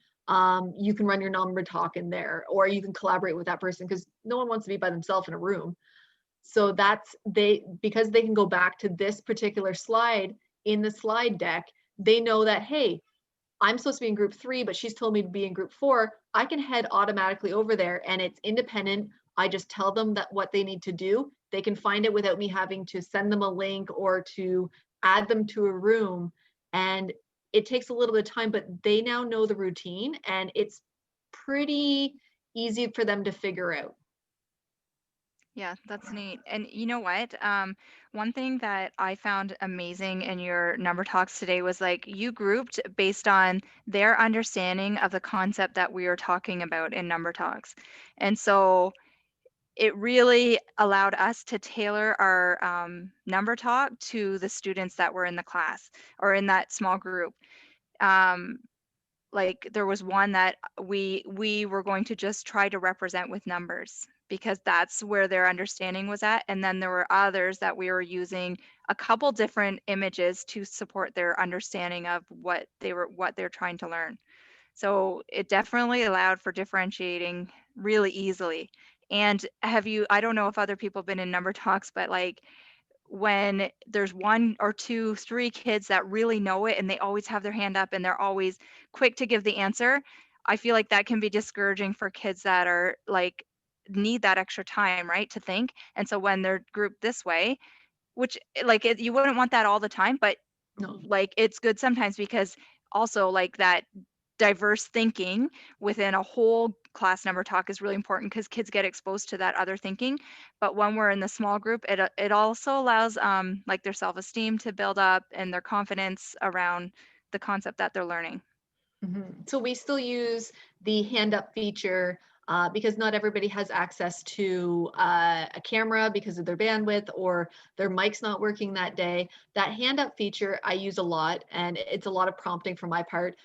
You can run your Number Talk in there, or you can collaborate with that person because no one wants to be by themselves in a room. So because they can go back to this particular slide in the slide deck, they know that, hey, I'm supposed to be in group 3, but she's told me to be in group 4. I can head automatically over there, and it's independent. I just tell them that what they need to do. They can find it without me having to send them a link or to add them to a room. And it takes a little bit of time, but they now know the routine, and it's pretty easy for them to figure out. Yeah, that's neat. And you know what? One thing that I found amazing in your number talks today was like you grouped based on their understanding of the concept that we were talking about in number talks. And so it really allowed us to tailor our number talk to the students that were in the class or in that small group. Um, like there was one that we were going to just try to represent with numbers because that's where their understanding was at, and then there were others that we were using a couple different images to support their understanding of what they're trying to learn. So it definitely allowed for differentiating really easily. And I don't know if other people have been in number talks, but like when there's one or two, three kids that really know it and they always have their hand up and they're always quick to give the answer, I feel like that can be discouraging for kids that are like need that extra time, right, to think. And so when they're grouped this way, which you wouldn't want that all the time, but No. like it's good sometimes because also like that diverse thinking within a whole class number talk is really important because kids get exposed to that other thinking. But when we're in the small group, it also allows like their self-esteem to build up and their confidence around the concept that they're learning. So we still use the hand up feature because not everybody has access to a camera because of their bandwidth or their mic's not working that day. That hand up feature I use a lot, and it's a lot of prompting for my part.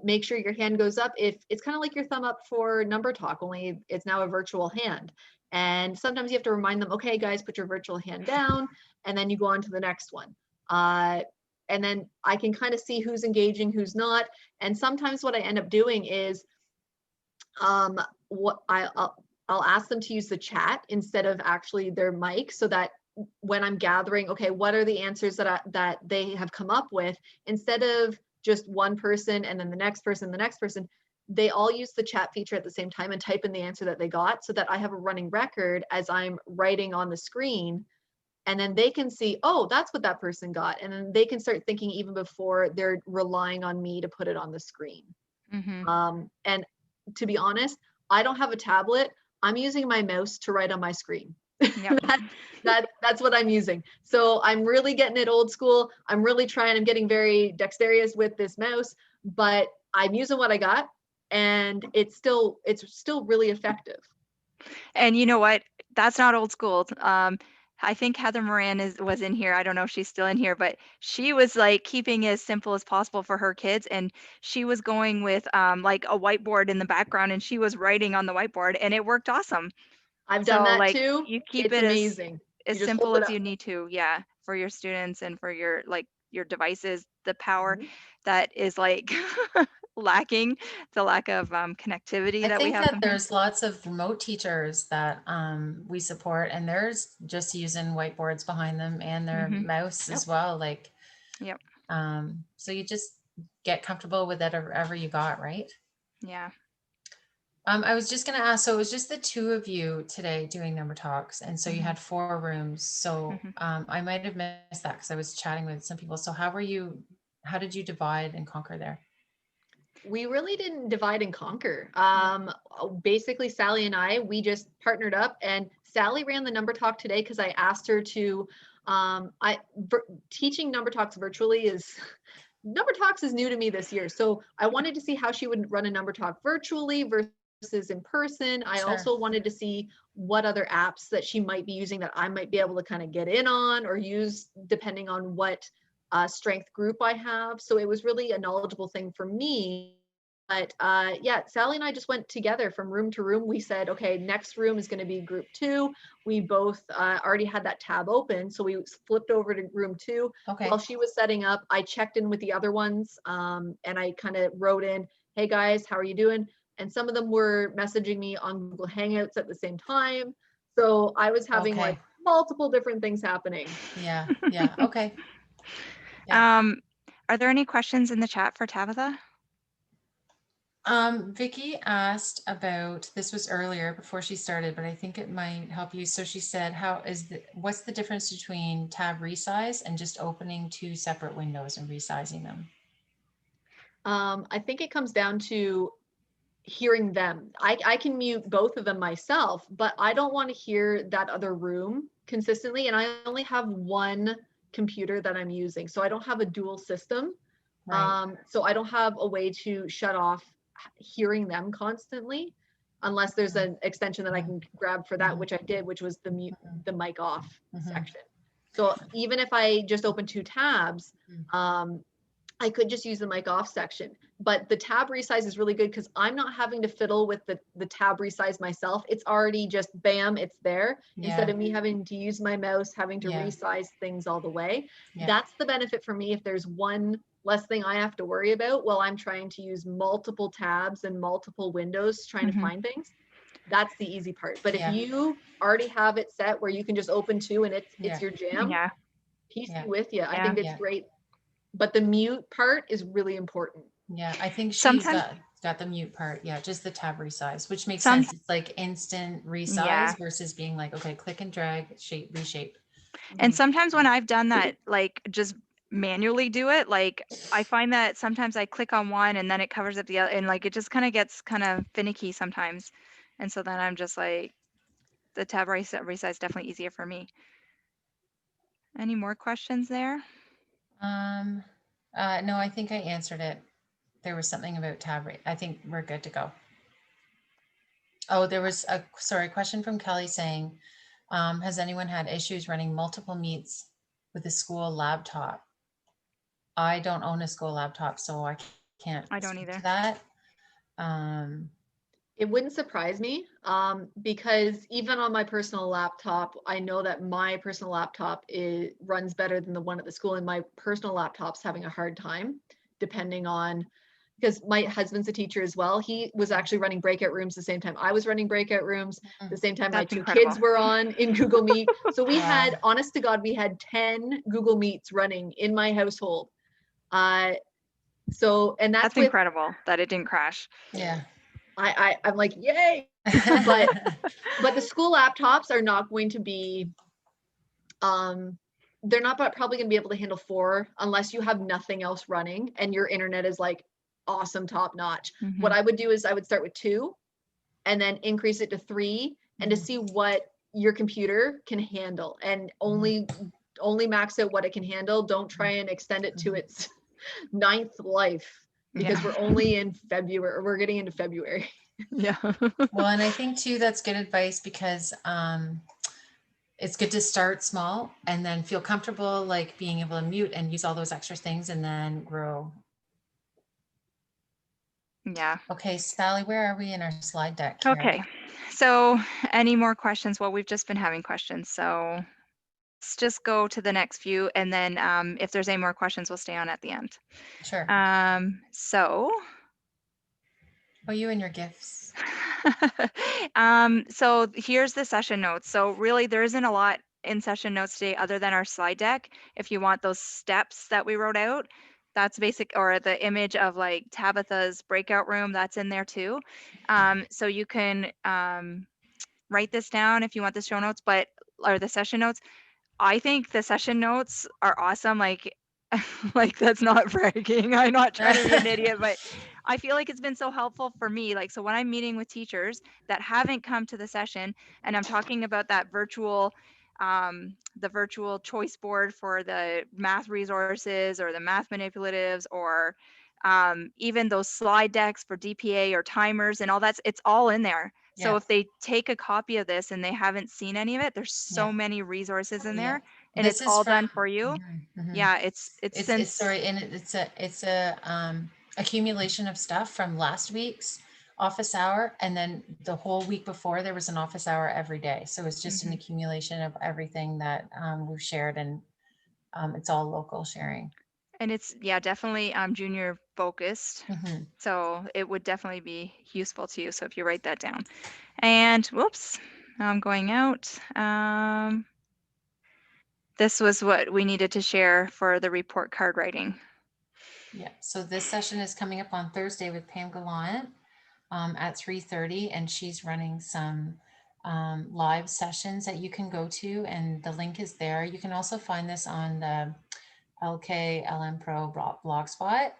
Make sure your hand goes up. If it's kind of like your thumb up for number talk, only it's now a virtual hand. And sometimes you have to remind them, okay, guys, put your virtual hand down, and then you go on to the next one. And then I can kind of see who's engaging, who's not. And sometimes what I end up doing is what I'll ask them to use the chat instead of actually their mic, so that when I'm gathering, okay, what are the answers that they have come up with, instead of just one person and then the next person, they all use the chat feature at the same time and type in the answer that they got, so that I have a running record as I'm writing on the screen. And then they can see, oh, that's what that person got. And then they can start thinking even before they're relying on me to put it on the screen. And to be honest, I don't have a tablet. I'm using my mouse to write on my screen. Yep. That's what I'm using. So I'm really getting it old school. I'm getting very dexterous with this mouse, but I'm using what I got, and it's still really effective. And you know what? That's not old school. I think Heather Moran was in here. I don't know if she's still in here, but she was like keeping it as simple as possible for her kids, and she was going with like a whiteboard in the background, and she was writing on the whiteboard, and it worked awesome. I've done that like too. you keep It's it amazing. as You just simple hold it as up. you need to, yeah, for your students and for your your devices. The power Mhm. that is like lacking, the lack of connectivity I that we think have that sometimes. there's lots of remote teachers that we support, and there's just using whiteboards behind them and their mouse as well. Like, Yep. So you just get comfortable with whatever you got, right? Yeah. I was just going to ask, so it was just the two of you today doing number talks. And so you Mhm. had 4 rooms. So I might have missed that because I was chatting with some people. So how did you divide and conquer there? We really didn't divide and conquer. Basically, Sally and we just partnered up, and Sally ran the number talk today because I asked her to. Teaching number talks virtually is new to me this year, so I wanted to see how she would run a number talk virtually versus in person. I also wanted to see what other apps that she might be using that I might be able to kind of get in on or use depending on what strength group I have. So it was really a knowledgeable thing for me. But yeah, Sally and I just went together from room to room. We said, okay, next room is going to be group 2. We both already had that tab open, so we flipped over to room 2. Okay. While she was setting up, I checked in with the other ones, and I kind of wrote in, hey guys, how are you doing? And some of them were messaging me on Google Hangouts at the same time. So I was having like multiple different things happening. Yeah. Okay. Yeah. Are there any questions in the chat for Tabitha? Vicky asked about, this was earlier before she started, but I think it might help you. So she said, what's the difference between tab resize and just opening two separate windows and resizing them? I think it comes down to hearing them. I can mute both of them myself, but I don't want to hear that other room consistently. And I only have one computer that I'm using. So I don't have a dual system. Right. So I don't have a way to shut off hearing them constantly unless there's an extension that I can grab for that, which I did, which was the mic off section. So even if I just open two tabs, I could just use the mic off section, but the tab resize is really good because I'm not having to fiddle with the tab resize myself. It's already just bam, it's there. Yeah. Instead of me having to use my mouse, having to resize things all the way. Yeah. That's the benefit for me. If there's one less thing I have to worry about while I'm trying to use multiple tabs and multiple windows trying to find things, that's the easy part. But if you already have it set where you can just open two and it's your jam, peace be with you. I think it's great. But the mute part is really important. Yeah, I think she's got the mute part. Yeah, just the tab resize, which makes sense. It's like instant resize versus being like, okay, click and drag, shape, reshape. And sometimes when I've done that, like just manually do it, like I find that sometimes I click on one and then it covers up the other, and like it just kind of gets kind of finicky sometimes. And so then I'm just like, the tab resize is definitely easier for me. Any more questions there? No, I think I answered it. There was something about tab. I think we're good to go. Oh, there was a question from Kelly saying, has anyone had issues running multiple meets with a school laptop? I don't own a school laptop, so I can't. I don't either. To that. It wouldn't surprise me because even on my personal laptop, I know that my personal laptop runs better than the one at the school, and my personal laptop's having a hard time depending on, because my husband's a teacher as well. He was actually running breakout rooms the same time I was running breakout rooms, the same time my two kids were on in Google Meet. So we had, honest to God, we had 10 Google Meets running in my household. So, and that's incredible that it didn't crash. Yeah. I'm like, yay. but the school laptops are not going to be, they're not probably going to be able to handle 4 unless you have nothing else running and your internet is like awesome, top notch. What I would do is I would start with 2 and then increase it to 3 and to see what your computer can handle, and only max out what it can handle. Don't try and extend it to its 9th life. Because we're only in February, or we're getting into February. Yeah. Well, and I think too, that's good advice because it's good to start small and then feel comfortable like being able to mute and use all those extra things and then grow. Yeah. Okay, Sally, where are we in our slide deck here? Okay, so any more questions? Well, we've just been having questions, so let's just go to the next few, and then if there's any more questions, we'll stay on at the end. Sure. Oh, you and your gifts. So here's the session notes. So really there isn't a lot in session notes today other than our slide deck. If you want those steps that we wrote out, that's basic, or the image of like Tabitha's breakout room, that's in there too. So you can write this down if you want the show notes, or the session notes. I think the session notes are awesome. Like that's not bragging. I'm not trying to be an idiot, but I feel like it's been so helpful for me. Like, so when I'm meeting with teachers that haven't come to the session and I'm talking about that the virtual choice board for the math resources or the math manipulatives, or even those slide decks for DPA or timers and all that, it's all in there. So if they take a copy of this and they haven't seen any of it, there's so many resources in there, and it's all done for you. Yeah, it's sorry, and it's a accumulation of stuff from last week's office hour, and then the whole week before there was an office hour every day. So it's just an accumulation of everything that we've shared, and it's all local sharing. And it's definitely junior focused. So it would definitely be useful to you. So if you write that down. And whoops, I'm going out. The this was what we needed to share for the report card writing. Yeah, so this session is coming up on Thursday with Pam Gallant at 3:30, and she's running some live sessions that you can go to, and the link is there. You can also find this on the LKLM Pro blogspot.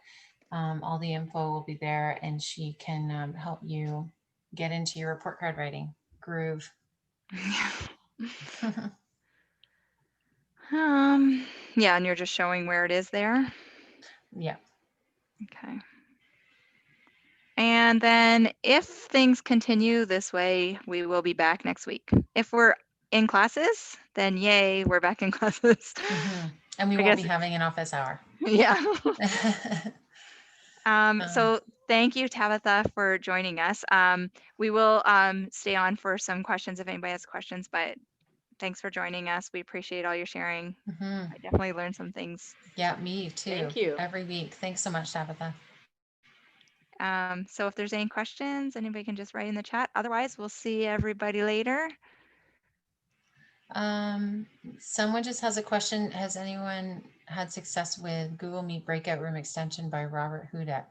All the info will be there, and she can help you get into your report card writing groove. Yeah, and you're just showing where it is there. Yeah. Okay. And then if things continue this way, we will be back next week. If we're in classes, then yay, we're back in classes. And we I won't be guess- having an office hour. Yeah. So thank you, Tabitha, for joining us. We will stay on for some questions if anybody has questions, but thanks for joining us. We appreciate all your sharing. I definitely learned some things. Yeah, me too. Thank you. Every week. Thanks so much, Tabitha. So if there's any questions, anybody can just write in the chat. Otherwise, we'll see everybody later. Someone just has a question. Has anyone had success with Google Meet Breakout Room Extension by Robert Hudak?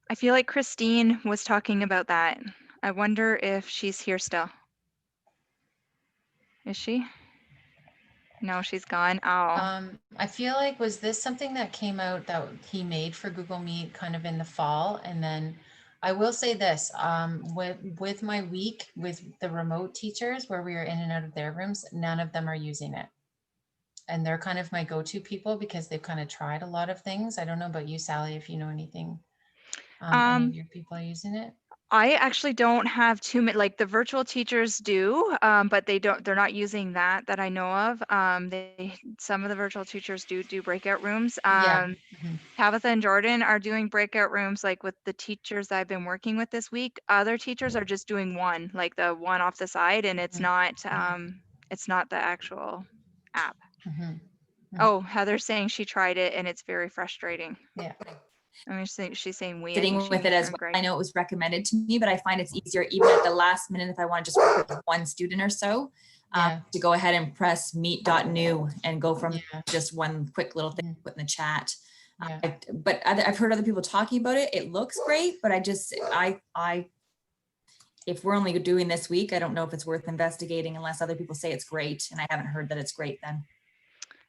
I feel like Christine was talking about that. I wonder if she's here still. Is she? No, she's gone. Oh. I feel like, was this something that came out that he made for Google Meet kind of in the fall? And then I will say this, with my week with the remote teachers where we are in and out of their rooms, none of them are using it. And they're kind of my go-to people because they've kind of tried a lot of things. I don't know about you, Sally, if you know anything. Any of your people are using it? I actually don't have too many, like the virtual teachers do, but they're not using that I know of. Some of the virtual teachers do breakout rooms. Yeah. Tabitha and Jordan are doing breakout rooms like with the teachers I've been working with this week. Other teachers are just doing one, like the one off the side, and it's not the actual app. Oh, Heather's saying she tried it and it's very frustrating. Yeah. I mean, she's saying we. Sitting with it as well. I know it was recommended to me, but I find it's easier even at the last minute if I want to just work with one student or so, to go ahead and press meet.new and go from just one quick little thing put in the chat. But I've heard other people talking about it. It looks great, but if we're only doing this week, I don't know if it's worth investigating unless other people say it's great, and I haven't heard that it's great then.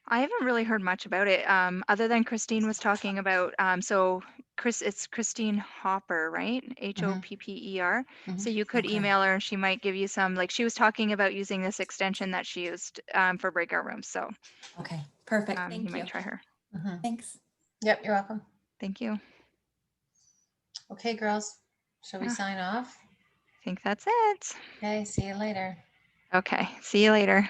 I haven't really heard much about it, other than Christine was talking about. It's Christine Hopper, right? Hopper. So you could email her and she might give you some, like she was talking about using this extension that she used for breakout rooms. So okay, perfect. Thank you might try her. Thanks. Yep, you're welcome. Thank you. Okay, girls, shall we sign off? I think that's it. Okay, see you later. Okay, see you later.